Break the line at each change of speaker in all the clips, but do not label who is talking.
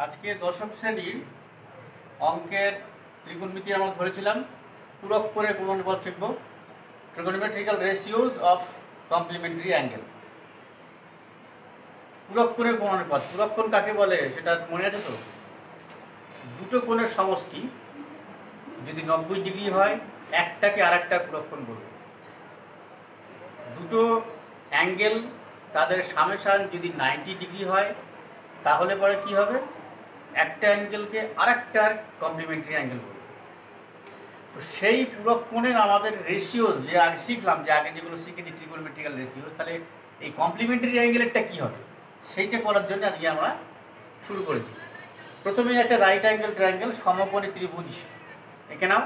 আজকে দশম শ্রেণীর অঙ্কের ত্রিকোণমিতি আমরা ধরেছিলাম পূরক করে কোন অনুপাত শিখব। Trigonometrical ratios of complementary angle. পূরক করে কোন অনুপাত, পূরক কোণ কাকে বলে সেটা মনে আছে তো? দুটো কোণের সমষ্টি যদি 90 ডিগ্রি হয় একটাকে আরেকটার পূরক কোণ বলবো। দুটো অ্যাঙ্গেল তাদের সামেশান যদি 90 ডিগ্রি হয় তাহলে পরে কি হবে? একটা অ্যাঙ্গেলকে আরেকটার কমপ্লিমেন্টারি অ্যাঙ্গেল বলবো। তো সেই পূরক কোণের আমাদের রেশিওস যে আগে শিখলাম, যে আগে যেগুলো শিখেছি ট্রিগোনোমেট্রিক্যাল রেশিওস, তাহলে এই কমপ্লিমেন্টারি অ্যাঙ্গেলেরটা কী হবে সেইটা করার জন্য আজকে আমরা শুরু করেছি। প্রথমে একটা রাইট অ্যাঙ্গেল ট্রায়াঙ্গেল সমকোণী ত্রিভুজ এঁকে নাও।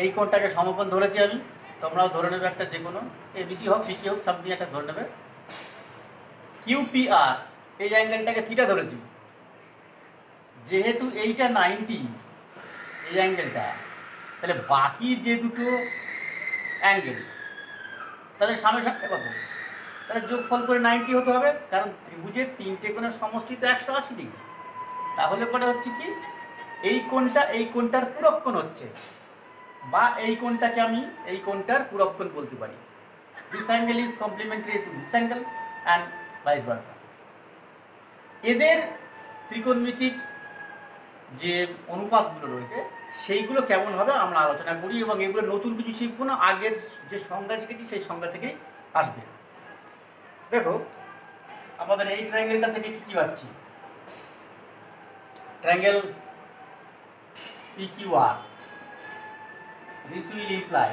এই কোণটাকে সমকোণ ধরেছি আমি, তোমরাও ধরে নেবে একটা, যে কোনো এবিসি হোক পিকি হোক সামথিং একটা ধরে নেবে। কিউপিআর এই অ্যাঙ্গেলটাকে থিটা ধরেছি, যেহেতু এইটা 90 এই অ্যাঙ্গেলটা, তাহলে বাকি যে দুটো অ্যাঙ্গেল তাদের সামেশান কত? তাহলে যোগফল করে 90 হতে হবে, কারণ ত্রিভুজের তিনটে কোণের সমষ্টি তো 180 ডিগ্রি। তাহলে পরে হচ্ছে কি, এই কোণটা এই কোণটার পূরক কোণ হচ্ছে, বা এই কোণটাকে আমি এই কোণটার পূরক কোণ বলতে পারি। This angle is complimentary to this angle and vice versa. এদের ত্রিকোণমিতিক যে অনুপাতগুলো রয়েছে সেইগুলো কেমন হবে আমরা আলোচনা করি, এবং এগুলো নতুন কিছু শিখবো না, আগের যে সংজ্ঞা শিখেছি সেই সংজ্ঞা থেকেই আসবে। দেখো আমাদের এই ট্রায়াঙ্গেলটা থেকে কি কি পাচ্ছি? Triangle PQR, this will imply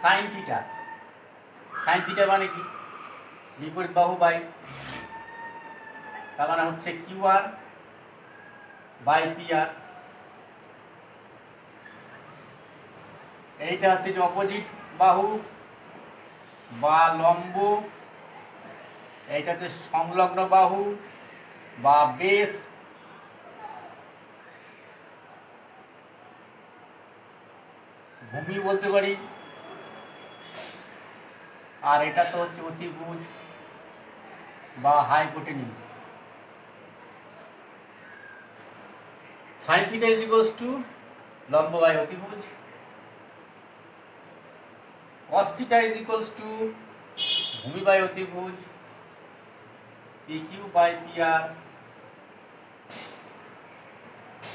sin theta। sin theta মানে কি? বিপরীত বাহু বাই, তার মানে হচ্ছে QR বাই PR। এইটা হচ্ছে যে অপোজিট বাহু বা লম্ব, এইটা হচ্ছে সংলগ্ন বাহু বা বেস, ভূমি বলতে পারি। আর এটা তো হচ্ছে অতিভুজ বা hypotenuse. sin theta is equals to লম্ব বাই অতিভুজ, cos theta is equals to ভূমি বাই অতিভুজ, PQ by PR,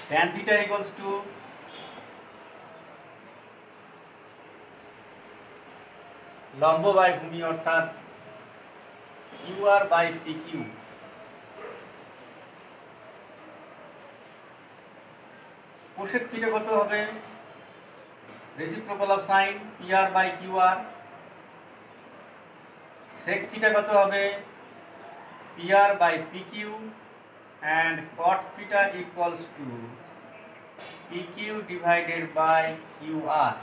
tan theta equals to লম্ব বাই ভূমি অর্থাৎ QR by PQ। Cosec theta কত হবে? Reciprocal of sine PR by QR। Sec theta কত হবে? PR by PQ, and cot theta equals to PQ divided by QR।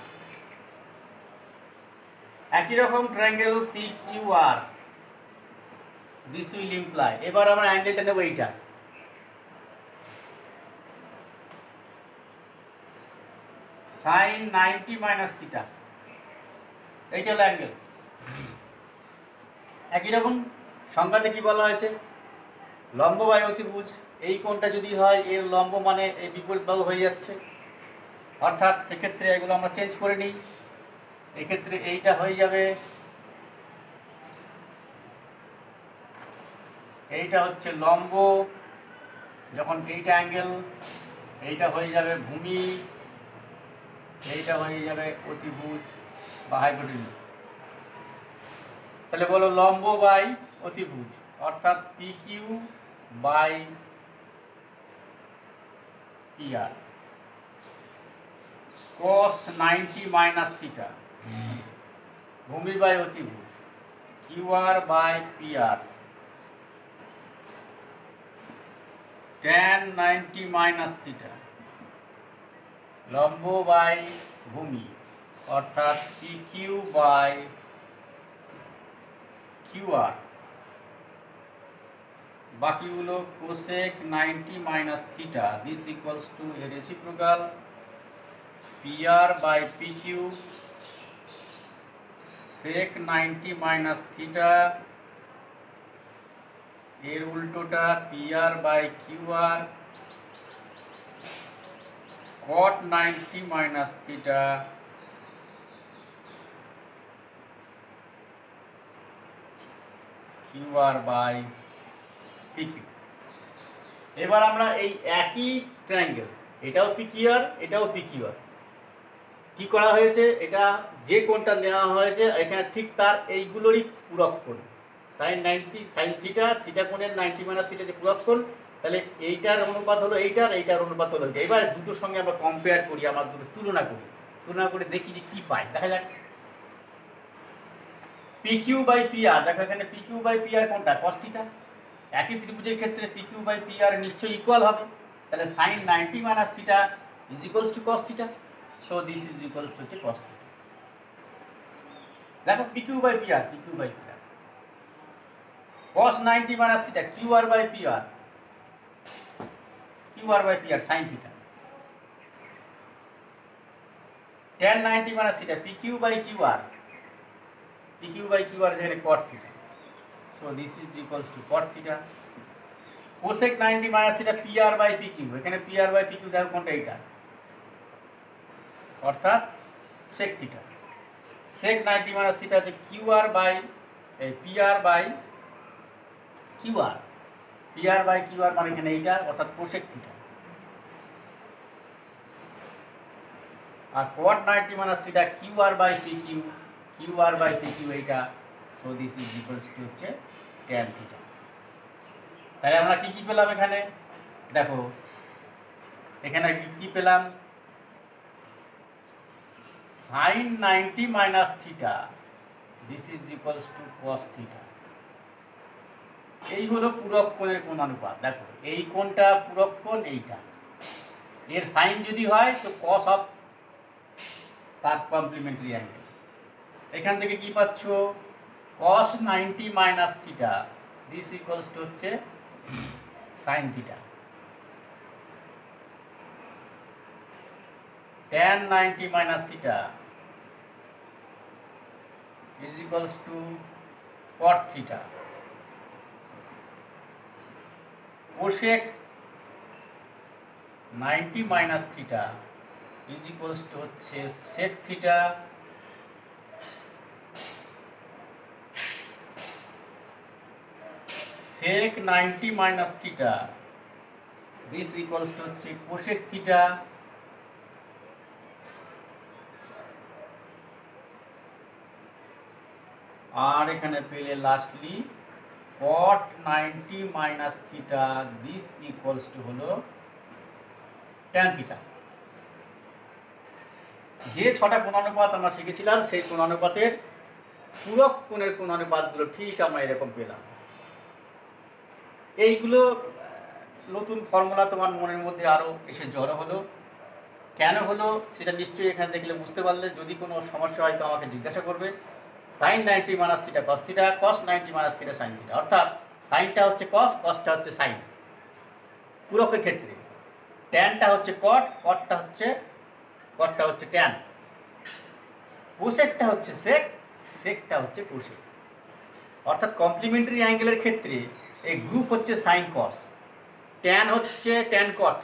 একই রকম triangle PQR, this will imply, এবার আমরা অ্যাঙ্গেলটা নেব এইটা, sin 90 মাইনাস থিটা, এইটা হলো অ্যাঙ্গেল। একই রকম সংজ্ঞাতে কি বলা হয়েছে? লম্ব বাই অতিভুজ। এই কোণটা যদি হয় এর লম্ব মানে এই বিপরীত বাহু হয়ে যাচ্ছে, অর্থাৎ সেক্ষেত্রে এগুলো আমরা চেঞ্জ করে নিই। এক্ষেত্রে এইটা হয়ে যাবে, এইটা হচ্ছে লম্ব, যখন এইটা অ্যাঙ্গেল, এইটা হয়ে যাবে ভূমি, এইটা হয়ে যাবে অতিভুজ বা হাইপোটেনিউজ। তাহলে বলো লম্ব বাই অতিভুজ অর্থাৎ PQ by PR, cos 90 minus theta, ভূমি বাই অতিভুজ QR by PR, tan 90 minus theta, লম্ব বাই ভূমি অর্থাৎ PQ বাই QR। বাকিগুলো cosec 90 minus theta, this equals to a reciprocal PR by PQ, sec 90 minus theta এর উল্টোটা PR by QR cot 90 minus theta QR by PQ। এবার আমরা এই একই ট্রায়াঙ্গেল, এটাও PQR এটাও PQR, কি করা হয়েছে, এটা যে কোণটা নেওয়া হয়েছে এখানে ঠিক তার এইগুলোরই পূরক কোণ, সাইন 90 সাইন থিটা, থিটা কোণের 90 মাইনাস থিটা যে পূরক কোণ, তাহলে এইটার অনুপাত হলো এইটার, এইটার অনুপাত হলো এইটা। এবার দুটোর সঙ্গে আমরা কম্পেয়ার করি, আমরা দুটো তুলনা করে দেখি যে কী পাই। দেখা যাক PQ বাই PR, দেখো এখানে PQ বাই PR কোনটা, cos থিটা। একই ত্রিভুজের ক্ষেত্রে PQ বাই PR নিশ্চয়ই ইকুয়াল হবে, তাহলে sine 90 minus theta is equals to cos থিটা, so this is equals to হচ্ছে cos থিটা। দেখো PQ by PR, PQ by PR, cos 90 minus theta QR by PR, QR by PR sine theta, tan 90 minus theta PQ by QR, PQ by QR যেখানে cot থিটা, so this is equals to cot theta. cosec 90 minus theta PR by PQ, এখানে PR by PQ দেখো কোনটা, এইটা, অর্থাৎ sec theta. sec 90 minus theta হচ্ছে QR by PR by QR, PR by QR মানে এখানে এইটা, অর্থাৎ cosec থিটা। আর cot 90 minus theta QR by PQ, QR by PQ এইটা, so this is equals to হচ্ছে tan থিটা। তাহলে আমরা কি কি পেলাম এখানে, দেখো এখানে কি পেলাম, sine 90 minus theta this is equals to cos theta. এই হলো পূরক কোণের কোণ অনুপাত। দেখো এই কোণটা পূরক কোণ, এইটা এর সাইন যদি হয় তো cos অফ তার কমপ্লিমেন্টারি অ্যাঙ্গেল। এখান থেকে কি পাচ্ছ, cos 90 minus theta this equals to হচ্ছে sine theta, tan 90 minus theta is equals to cot theta, cosec 90 minus theta is equals to হচ্ছে sec theta, sec 90 minus theta this equals to হচ্ছে cosec theta, আর এখানে পেলে lastly cot 90 minus theta this equals to হলো tan theta. যে ছটা কোণানুপাত আমরা শিখেছিলাম সেই কোণানুপাতের পূরক কোণের কোণানুপাতগুলো ঠিক আমরা এরকম পেলাম। এইগুলো নতুন ফর্মুলা তোমার মনের মধ্যে আরও এসে জড়ো হলো, কেন হলো সেটা নিশ্চয়ই এখানে দেখলে বুঝতে পারলে। যদি কোনো সমস্যা হয় তো আমাকে জিজ্ঞাসা করবে। Sine 90 minus theta cos theta, cos 90 minus theta sine theta, অর্থাৎ সাইনটা হচ্ছে cos, cosটা হচ্ছে সাইন পূরকের ক্ষেত্রে, ট্যানটা হচ্ছে cot, cotটা হচ্ছে tan, কোসেকটা হচ্ছে sec, secটা হচ্ছে কোসেক। অর্থাৎ কমপ্লিমেন্টারি অ্যাঙ্গেলের ক্ষেত্রে এই গ্রুপ হচ্ছে সাইন cos, tan হচ্ছে tan cot,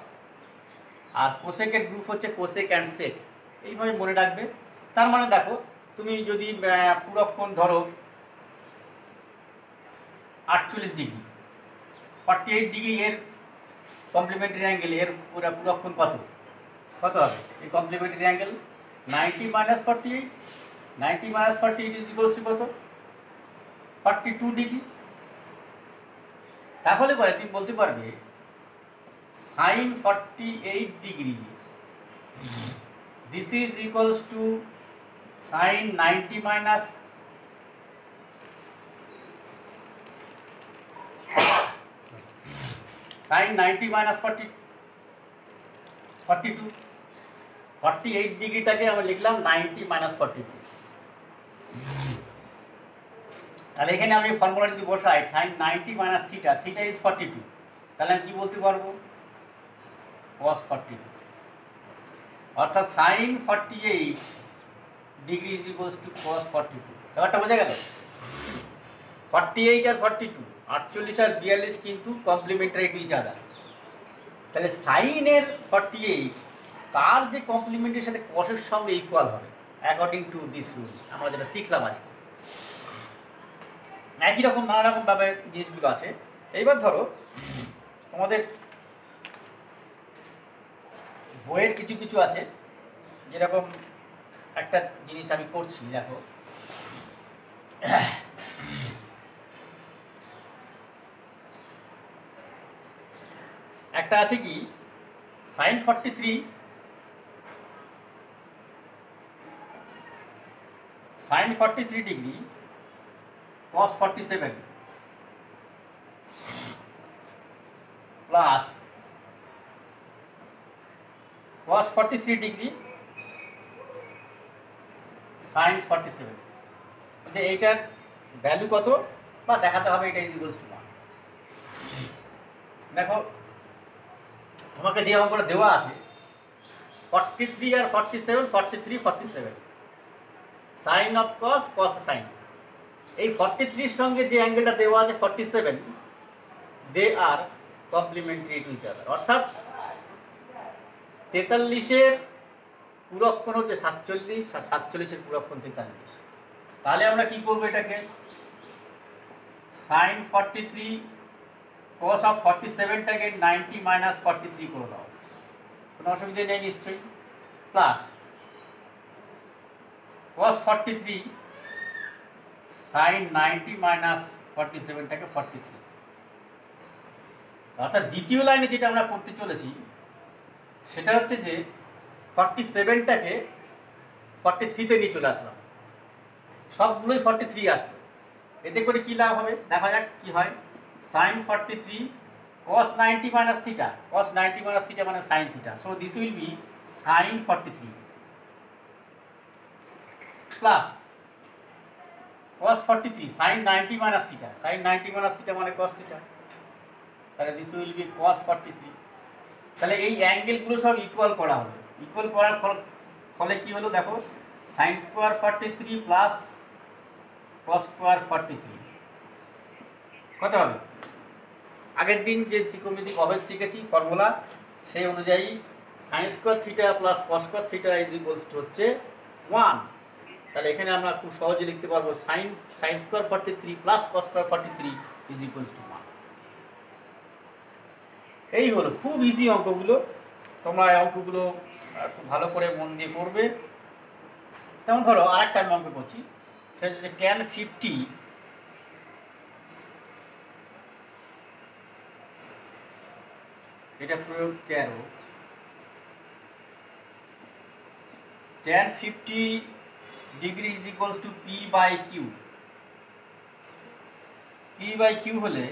আর কোসেকের গ্রুপ হচ্ছে কোসেক অ্যান্ড সেক। এইভাবে মনে রাখবে। তার মানে দেখো তুমি যদি পূরক কোণ ধরো 48 ডিগ্রি, 48 ডিগ্রি এর কমপ্লিমেন্টারি অ্যাঙ্গেল, এর পূরক কোণ কত হবে এই complementary angle, 90 minus 48, 90 minus 48 is equals to কত, 42 ডিগ্রি। তাহলে পরে তুমি বলতে পারবে sine 48 degree this is equals to sine 90 minus sine 90 minus 42, 48 ডিগ্রিটাকে আমরা লিখলাম 90 মাইনাস 42। তাহলে এখানে আমি ফর্মুলা যদি বসাই sine 90 minus theta, theta is 42, তাহলে আমি কী বলতে পারবো, cos 42, অর্থাৎ sine 48 degree is equals to cos 42। ব্যাপারটা বোঝা গেল, 48 আর 42 48 আর 42 কিন্তু কমপ্লিমেন্টারি টু ইচ আদার। তাহলে সাইনের 48 তার যে কমপ্লিমেন্টের সাথে কসের সঙ্গে ইকুয়াল হবে অ্যাকর্ডিং টু দিস রুল, আমরা যেটা শিখলাম আজকে। একই রকম নানা রকমভাবে জিনিসগুলো আছে। এইবার ধরো তোমাদের বইয়ের কিছু কিছু আছে, যেরকম একটা জিনিস আমি করছি, দেখো একটা আছে কি sin 43 degree cos 47 plus cos 43 degree sin 47, বলছে এইটার ভ্যালু কত বা দেখাতে হবে এটা ইজ ইকুয়ালস টু 1। দেখো তোমাকে যে অঙ্কটা দেওয়া আছে 43 আর 47, 43 47, sine of cos, cos sine. এই 43 এর সঙ্গে যে অ্যাঙ্গেলটা দেওয়া আছে 47, they are complementary to each other. অর্থাৎ 43-এর পুরক্ষণ হচ্ছে 47 আর 47-এর পুরক্ষণ 43। তাহলে আমরা কি করবো, এটাকে সাইন 43 cos অফ 47টাকে 90 মাইনাস 43 করে দাও, কোনো অসুবিধা নেই নিশ্চয়ই, প্লাস cos 43 সাইন 90 মাইনাস 47টাকে 43। অর্থাৎ দ্বিতীয় লাইনে যেটা আমরা করতে চলেছি সেটা হচ্ছে যে 47টাকে 43-তে নিয়ে চলে আসলাম, সবগুলোই 43 আসলো। এতে করে কি লাভ হবে দেখা যাক কি হয়। sin 43 cos 90 minus theta, cos 90 minus theta মানে sin theta, so this will be sin 43 plus cos 43 sin 90 minus theta, sin 90 minus theta মানে cos theta, তাহলে this will be cos 43। তাহলে এই অ্যাঙ্গেলগুলো সব ইকুয়াল করা হলো, ইকুয়াল করার ফলে কি হলো দেখো, sin square 43 plus cos square 43 কত হবে, আগের দিন যে ত্রিকোণমিতিক অভেদ শিখেছি ফর্মুলা সেই অনুযায়ী sin square theta plus cos square theta is equals to হচ্ছে 1। তাহলে এখানে আমরা খুব সহজে লিখতে পারবো sin square 43 plus cos square 43 is equals to 1। এই হলো খুব ইজি অঙ্কগুলো, তোমরা এই অঙ্কগুলো খুব ভালো করে মন দিয়ে করবে। তেমন ধরো আরেকটা আমি অঙ্ক করছি, সেটা হচ্ছে tan 50 এটা প্রয়োগ 13, tan 50 degree is equals to P by Q. P by Q হলে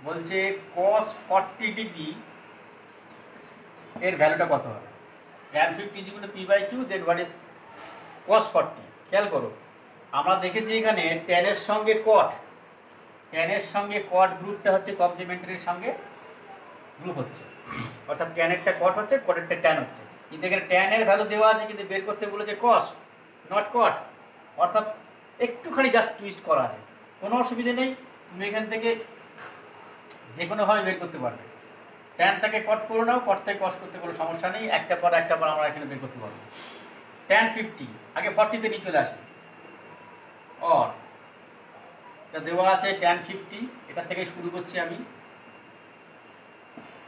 বলছে cos 40 ডিগ্রি এর ভ্যালুটা কত হবে, tan 50 is equal to P by Q, then what is cos 40। খেয়াল করো আমরা দেখেছি এখানে tan এর সঙ্গে cot, tan এর সঙ্গে cot গ্রুপটা হচ্ছে কমপ্লিমেন্টারির সঙ্গে গ্রুপ হচ্ছে, অর্থাৎ tan এরটা cot হচ্ছে, cot এরটা tan হচ্ছে। কিন্তু এখানে tan এর ভ্যালু দেওয়া আছে কিন্তু বের করতে বলেছে cos নট cot, অর্থাৎ একটুখানি জাস্ট টুইস্ট করা আছে, কোনো অসুবিধা নেই, তুমি এখান থেকে যে কোনোভাবে বের করতে পারবে। tan থেকে cot করে নাও, cot থেকে cos করতে কোনো সমস্যা নেই, একটা পর আমরা এখানে বের করতে পারবো। tan 50 আগে 40-তে নিয়ে চলে আসি, और এটা দেওয়া আছে tan 50, এটা থেকে শুরু করছি আমি,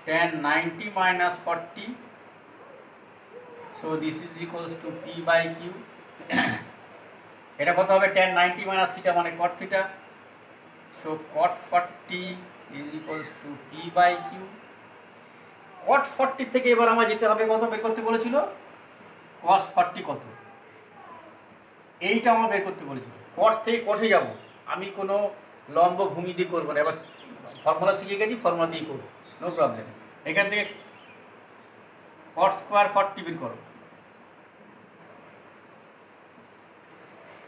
tan 90 minus 40, so this is equals to p by q। এটা কত হবে, tan 90 minus theta মানে cot theta, so cot 40 is equals to p by q। cot 40 থেকে এবার আমরা যেতে হবে কত বের করতে বলেছিল, cos 40 কত, এইটা আমরা বের করতে বলেছিল। cot থেকে cos-এ যাব, আমি কোনো লম্ব ভূমি দিয়ে করবো না, এবার ফর্মুলা শিখে গেছি, ফর্মুলা দিয়ে করবো, নো প্রবলেম। এখান থেকে cot স্কোয়ার 40 বের করো,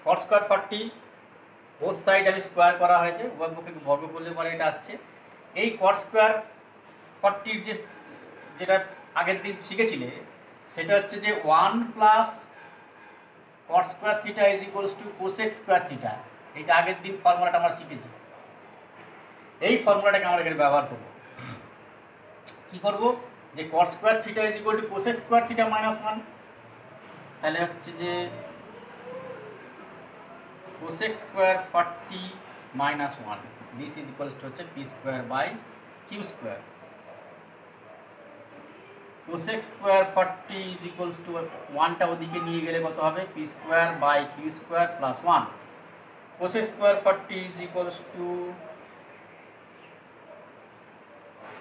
cot স্কোয়ার 40 বোথ সাইড আমি স্কোয়ার করা হয়েছে, উভয় পক্ষে বর্গ করলে পরে এটা আসছে। এই cot স্কোয়ার 40 যেটা আগের দিন শিখেছিলে সেটা হচ্ছে যে 1 plus cot square theta is equals two cosec square theta, এইটা আগের দিন ফর্মুলাটা আমরা শিখেছি। এই ফর্মুলাটাকে আমরা এখানে ব্যবহার করব। কি করব, যে cos square theta is equal to cosec square theta minus 1, তাহলে হচ্ছে যে cosec square 40 minus 1 this is equals to হচ্ছে P square by Q square. Cosec square 40 is equals to 1টা ওদিকে নিয়ে গেলে কত হবে, P square by Q square plus 1। Cosec square 40 is equals to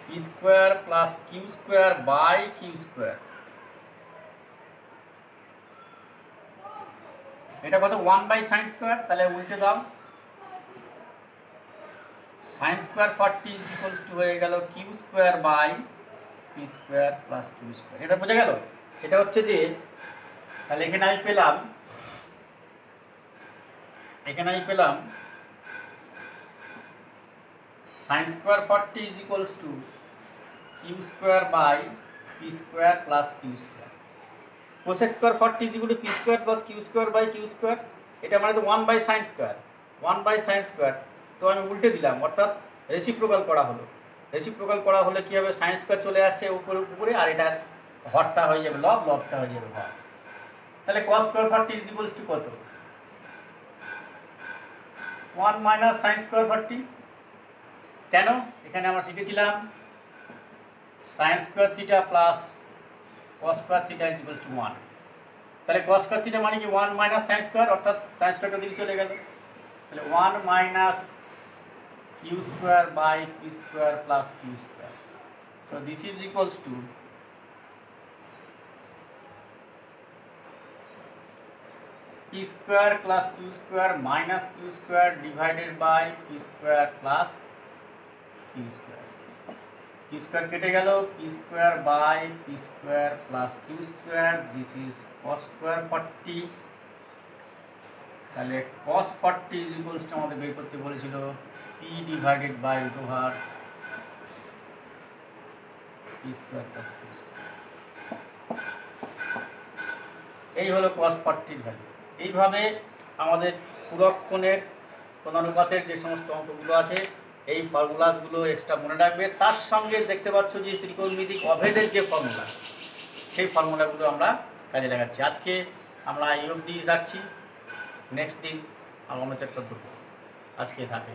P square plus Q square by Q square. এটা কত, 1 by sine square, তাহলে উল্টে দাও, sine square 40 is equals to হয়ে গেল Q square by P square plus Q square. এটা বোঝা গেল? সেটা হচ্ছে যে তাহলে এখানে আমি পেলাম sine square 40 is equals to Q square by P square plus Q square. Cosec square 40 is equal to P square plus Q square by Q square. এটা মানে তো 1 by sine square, 1 by sine square. তো আমি উল্টে দিলাম, অর্থাৎ reciprocal করা হলো। রেসিপ্রোকাল করা হলে কী হবে, সাইন স্কোয়ার চলে আসছে উপরে, আর এটা হরটা হয়ে যাবে লব, লবটা হয়ে যাবে হর। তাহলে cos square 40 is equals to কত, 1 মাইনাস সাইন স্কোয়ার 40। কেন, এখানে আমরা শিখেছিলাম sine square theta plus cos square theta is equals to 1। তাহলে cos স্কোয়ার থিটা মানে কি 1 মাইনাস সাইন স্কোয়ার, অর্থাৎ সাইন স্কোয়ারটা দিকে চলে গেল। তাহলে 1 minus Q square by P square plus Q square. So this is equals to P square plus Q square minus Q square divided by P square plus Q square. Q square কেটে গেল, P square by P square plus Q square, this is cos square 40। তাহলে cos 40 is equals two আমাদের বের করতে বলেছিল P divided by root over P square plus Q square. এই হলো cos 40 এর ভ্যালু। এইভাবে আমাদের পূরক কোণের কোণানুপাতের যে সমস্ত অঙ্কগুলো আছে এই ফর্মুলাসগুলো এক্সট্রা মনে রাখবে। তার সঙ্গে দেখতে পাচ্ছ যে ত্রিকোণমিতিক অভেদের যে ফর্মুলা, সেই ফর্মুলাগুলো আমরা কাজে লাগাচ্ছি। আজকে আমরা এই অবধি রাখছি, নেক্সট দিন আমরা অন্য চ্যাপ্টার করবো। আজকে থাকে।